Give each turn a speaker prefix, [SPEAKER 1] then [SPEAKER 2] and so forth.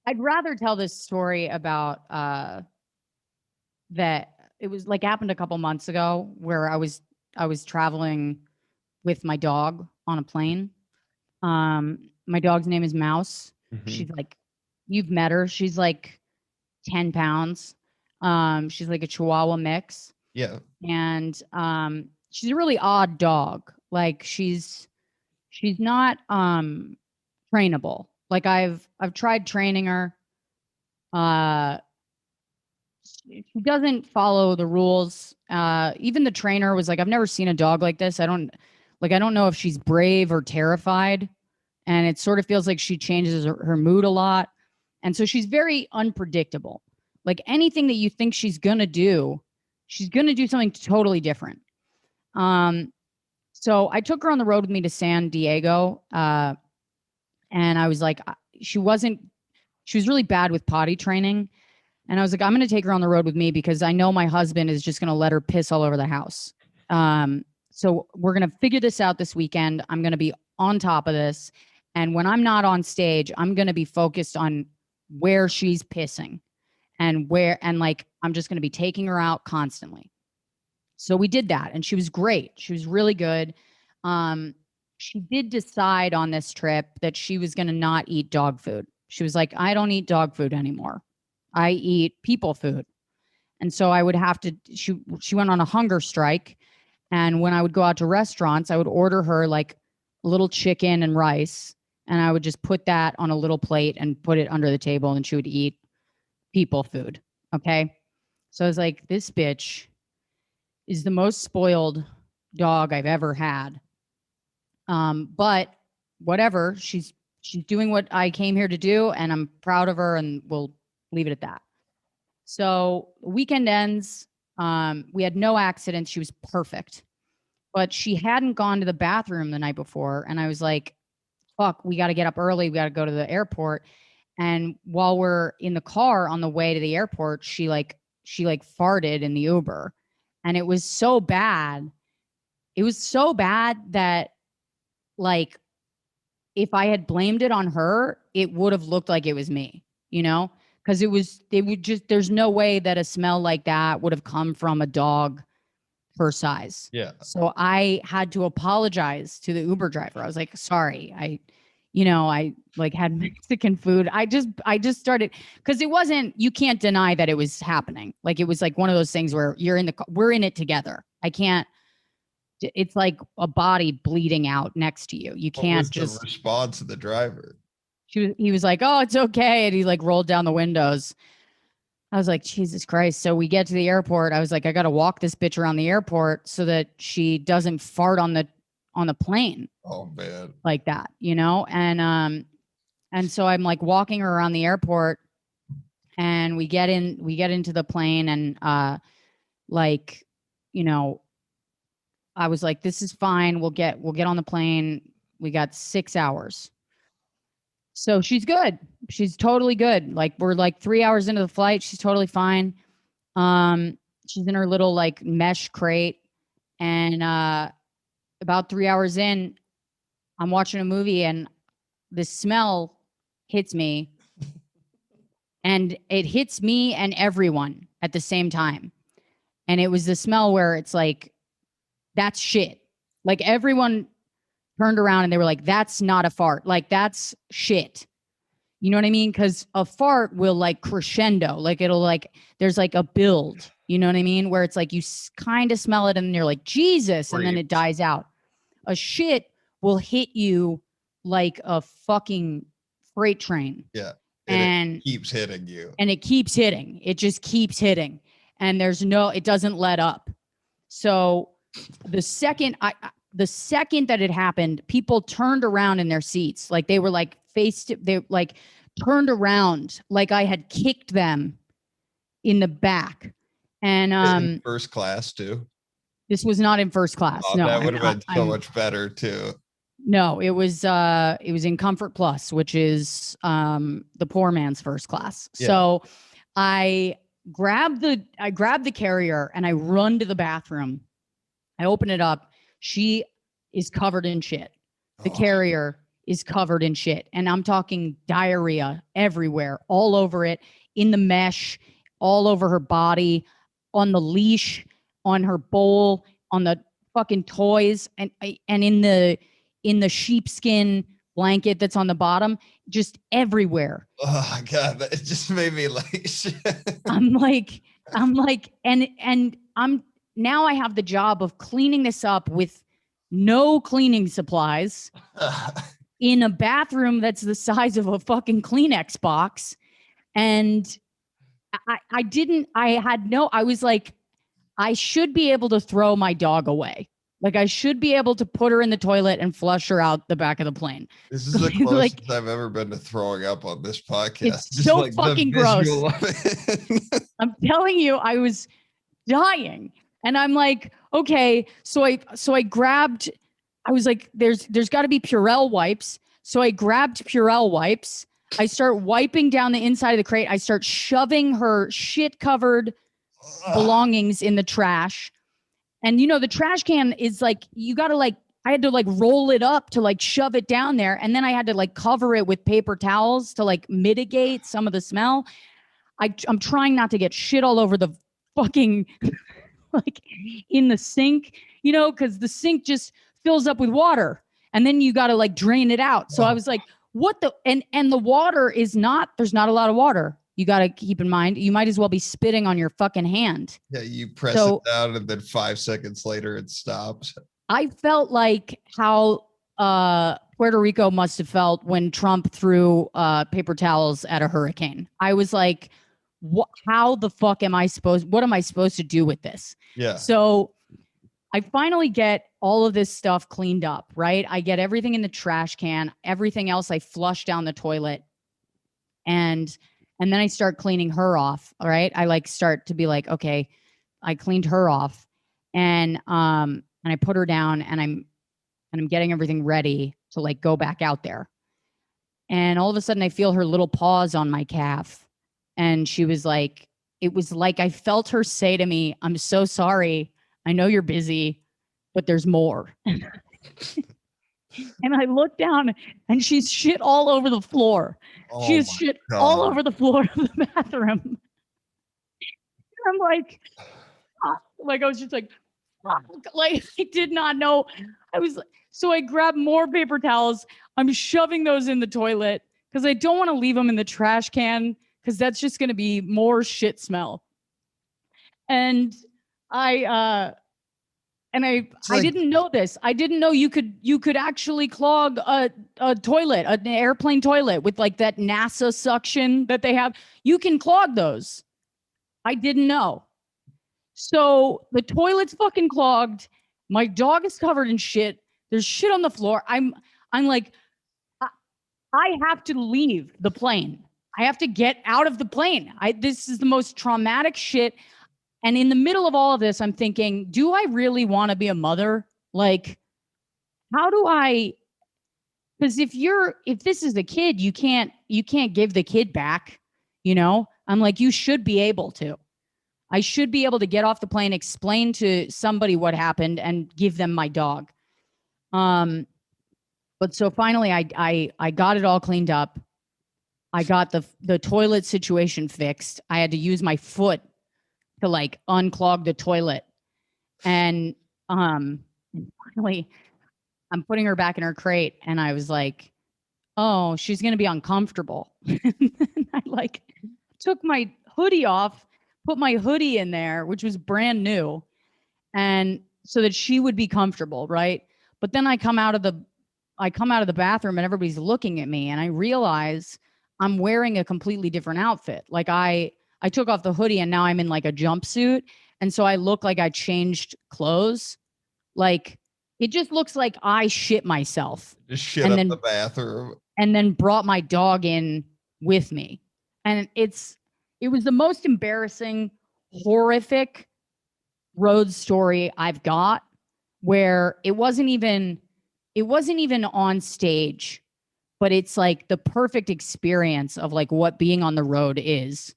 [SPEAKER 1] I'd rather tell this story about that it was like happened a couple months ago where I was traveling with my dog on a plane. My dog's name is Mouse.
[SPEAKER 2] Hmm.
[SPEAKER 1] She's like, you've met her. She's like 10 pounds. She's like a Chihuahua mix.
[SPEAKER 2] Yeah.
[SPEAKER 1] And she's a really odd dog. Like she's not trainable. Like I've tried training her. Uh she doesn't follow the rules. Even the trainer was like, I've never seen a dog like this. I don't know if she's brave or terrified. And it sort of feels like she changes her mood a lot. And so she's very unpredictable. Like anything that you think she's gonna do something totally different. Um, so I took her on the road with me to San Diego. And I was like, she wasn't, she was really bad with potty training. And I was like, I'm going to take her on the road with me because I know my husband is just going to let her piss all over the house. So we're going to figure this out this weekend. I'm going to be on top of this. And when I'm not on stage, I'm going to be focused on where she's pissing and like, I'm just going to be taking her out constantly. So we did that and she was great. She was really good. She did decide on this trip that she was going to not eat dog food. She was like, I don't eat dog food anymore. I eat people food. And so I would have to, she went on a hunger strike. And when I would go out to restaurants, I would order her like a little chicken and rice. And I would just put that on a little plate and put it under the table and she would eat people food. Okay. So I was like, this bitch is the most spoiled dog I've ever had. But whatever, she's doing what I came here to do, and I'm proud of her, and we'll leave it at that. So weekend ends. We had no accidents. She was perfect, but she hadn't gone to the bathroom the night before, and I was like, "Fuck, we got to get up early. We got to go to the airport." And while we're in the car on the way to the airport, she farted in the Uber, and it was so bad. It was so bad that like if I had blamed it on her, it would have looked like it was me, you know? Because there's no way that a smell like that would have come from a dog her size.
[SPEAKER 2] Yeah.
[SPEAKER 1] So I had to apologize to the Uber driver. I was like, sorry, I like had Mexican food. I just started because you can't deny that it was happening. Like it was like one of those things where we're in it together. It's like a body bleeding out next to you. You can't
[SPEAKER 2] what was the response of the driver?
[SPEAKER 1] He was like, oh, it's okay. And he like rolled down the windows. I was like, Jesus Christ. So we get to the airport. I was like, I got to walk this bitch around the airport so that she doesn't fart on the plane.
[SPEAKER 2] Oh man.
[SPEAKER 1] Like that, you know? And so I'm like walking her around the airport and we get into the plane and like, you know, I was like, this is fine. We'll get on the plane. We got 6 hours. So she's good. She's totally good. Like we're like 3 hours into the flight. She's totally fine. She's in her little like mesh crate. And about 3 hours in, I'm watching a movie and the smell hits me. And it hits me and everyone at the same time. And it was the smell where it's like, that's shit. Like everyone turned around and they were like, that's not a fart. Like that's shit. You know what I mean? Because a fart will like crescendo. Like it'll like, there's like a build. You know what I mean? Where it's like you kind of smell it and you're like, Jesus. And then it dies out. A shit will hit you like a fucking freight train.
[SPEAKER 2] Yeah. And it keeps hitting you.
[SPEAKER 1] And it keeps hitting. It just keeps hitting. And it doesn't let up. So the second that it happened, people turned around in their seats. Like they were like they like turned around like I had kicked them in the back. And
[SPEAKER 2] in first class too.
[SPEAKER 1] This was not in first class.
[SPEAKER 2] Oh, no, that would have been so much better too.
[SPEAKER 1] No, it was in Comfort Plus, which is the poor man's first class. Yeah. So I grabbed the carrier and I run to the bathroom. I open it up. She is covered in shit. The carrier is covered in shit. And I'm talking diarrhea everywhere, all over it, in the mesh, all over her body, on the leash, on her bowl, on the fucking toys, and in the sheepskin blanket that's on the bottom, just everywhere.
[SPEAKER 2] Oh God, it just made me like shit.
[SPEAKER 1] I'm like, and I'm now I have the job of cleaning this up with no cleaning supplies in a bathroom that's the size of a fucking Kleenex box. And I was like, I should be able to throw my dog away. Like I should be able to put her in the toilet and flush her out the back of the plane.
[SPEAKER 2] This is the closest I've ever been to throwing up on this podcast.
[SPEAKER 1] It's just so like fucking gross. I'm telling you, I was dying. And I'm like, okay. So I grabbed, I was like, there's got to be Purell wipes. So I grabbed Purell wipes. I start wiping down the inside of the crate. I start shoving her shit covered belongings in the trash. And, you know, the trash can is like, you got to like, I had to like roll it up to like shove it down there. And then I had to like cover it with paper towels to like mitigate some of the smell. I'm trying not to get shit all over the fucking, like in the sink, you know, because the sink just fills up with water and then you got to like drain it out. So I was like, what the, and the water is not, there's not a lot of water. You got to keep in mind, you might as well be spitting on your fucking hand.
[SPEAKER 2] Yeah, you press it down and then 5 seconds later it stops.
[SPEAKER 1] I felt like how Puerto Rico must have felt when Trump threw paper towels at a hurricane. I was like, how the fuck what am I supposed to do with this?
[SPEAKER 2] Yeah.
[SPEAKER 1] So I finally get all of this stuff cleaned up, right? I get everything in the trash can, everything else I flush down the toilet. And then I start cleaning her off. All right. I like start to be like, okay, I cleaned her off and I put her down and I'm getting everything ready to like go back out there. And all of a sudden I feel her little paws on my calf. And she was like, it was like I felt her say to me, I'm so sorry. I know you're busy, but there's more. And I look down and she's shit all over the floor.
[SPEAKER 2] Oh
[SPEAKER 1] she's shit all over the floor of the bathroom. And I'm like I was just like I did not know. So I grabbed more paper towels. I'm shoving those in the toilet because I don't want to leave them in the trash can because that's just going to be more shit smell. And I didn't know this. I didn't know you could actually clog a toilet, an airplane toilet with like that NASA suction that they have. You can clog those. I didn't know. So the toilet's fucking clogged. My dog is covered in shit. There's shit on the floor. I'm like, I have to leave the plane. I have to get out of the plane. This is the most traumatic shit. And in the middle of all of this, I'm thinking, do I really want to be a mother? Like, how do I, because if this is a kid, you can't give the kid back, you know? I'm like, you should be able to. I should be able to get off the plane, explain to somebody what happened and give them my dog. But so finally I got it all cleaned up. I got the toilet situation fixed. I had to use my foot to like unclog the toilet. And finally I'm putting her back in her crate and I was like, oh, she's going to be uncomfortable. I like took my hoodie off, put my hoodie in there, which was brand new. And so that she would be comfortable. Right. But then I come out of the bathroom and everybody's looking at me and I realize I'm wearing a completely different outfit. Like I took off the hoodie and now I'm in like a jumpsuit. And so I look like I changed clothes. Like it just looks like I shit myself.
[SPEAKER 2] Just shit up the bathroom.
[SPEAKER 1] And then brought my dog in with me. And it was the most embarrassing, horrific road story I've got where it wasn't even on stage, but it's like the perfect experience of like what being on the road is.